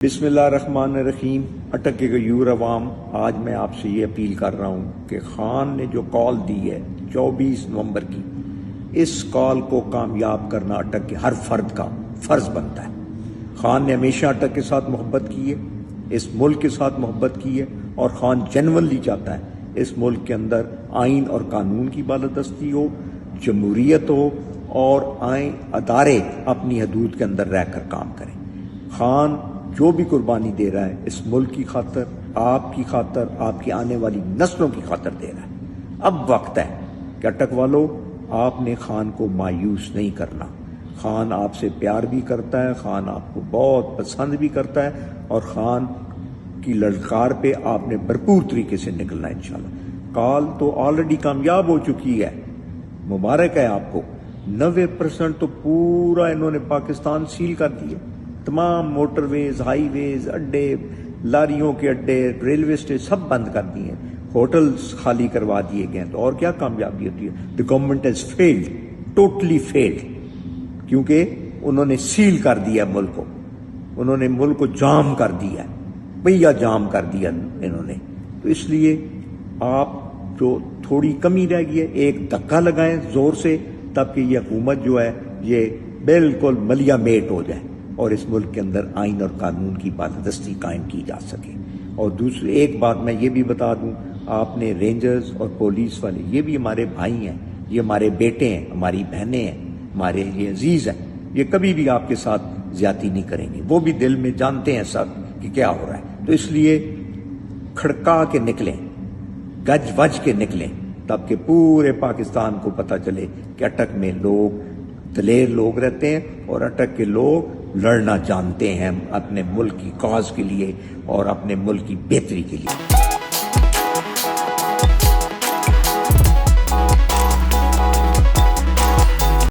بسم اللہ الرحمن الرحیم۔ اٹک کے غیور عوام، آج میں آپ سے یہ اپیل کر رہا ہوں کہ خان نے جو کال دی ہے 24 نومبر کی، اس کال کو کامیاب کرنا اٹک کے ہر فرد کا فرض بنتا ہے۔ خان نے ہمیشہ اٹک کے ساتھ محبت کی ہے، اس ملک کے ساتھ محبت کی ہے، اور خان جنورلی چاہتا ہے اس ملک کے اندر آئین اور قانون کی بالادستی ہو، جمہوریت ہو، اور آئین ادارے اپنی حدود کے اندر رہ کر کام کریں۔ خان جو بھی قربانی دے رہا ہے اس ملک کی خاطر، آپ کی خاطر، آپ کی آنے والی نسلوں کی خاطر دے رہا ہے۔ اب وقت ہے کہ اٹک والوں، آپ نے خان کو مایوس نہیں کرنا۔ خان آپ سے پیار بھی کرتا ہے، خان آپ کو بہت پسند بھی کرتا ہے، اور خان کی للکار پہ آپ نے بھرپور طریقے سے نکلنا ہے انشاءاللہ۔ کال تو آلریڈی کامیاب ہو چکی ہے، مبارک ہے آپ کو۔ 90% تو پورا انہوں نے پاکستان سیل کر دیا، تمام موٹر ویز، ہائی ویز، اڈے، لاریوں کے اڈے، ریلوے اسٹیشن سب بند کر دیے، ہوٹلز خالی کروا دیے گئے۔ تو اور کیا کامیابی ہوتی ہے؟ The government has failed, totally field, کیونکہ انہوں نے سیل کر دیا ملک کو، انہوں نے ملک کو جام کر دیا، پہیا جام کر دیا انہوں نے۔ تو اس لیے آپ جو تھوڑی کمی رہ گئی ہے، ایک دھکا لگائیں زور سے، تب کہ یہ حکومت جو ہے یہ بالکل ملیا میٹ ہو جائے اور اس ملک کے اندر آئین اور قانون کی بالادستی قائم کی جا سکے۔ اور دوسری ایک بات میں یہ بھی بتا دوں، آپ نے رینجرز اور پولیس والے، یہ بھی ہمارے بھائی ہیں، یہ ہمارے بیٹے ہیں، ہماری بہنیں ہیں، ہمارے یہ عزیز ہیں، یہ کبھی بھی آپ کے ساتھ زیادتی نہیں کریں گے، وہ بھی دل میں جانتے ہیں سب کہ کیا ہو رہا ہے۔ تو اس لیے کھڑکا کے نکلیں، گج وج کے نکلیں، تب کہ پورے پاکستان کو پتہ چلے کہ اٹک میں لوگ دلیر لوگ رہتے ہیں، اور اٹک کے لوگ لڑنا جانتے ہیں اپنے ملک کی کاز کے لیے اور اپنے ملک کی بہتری کے لیے۔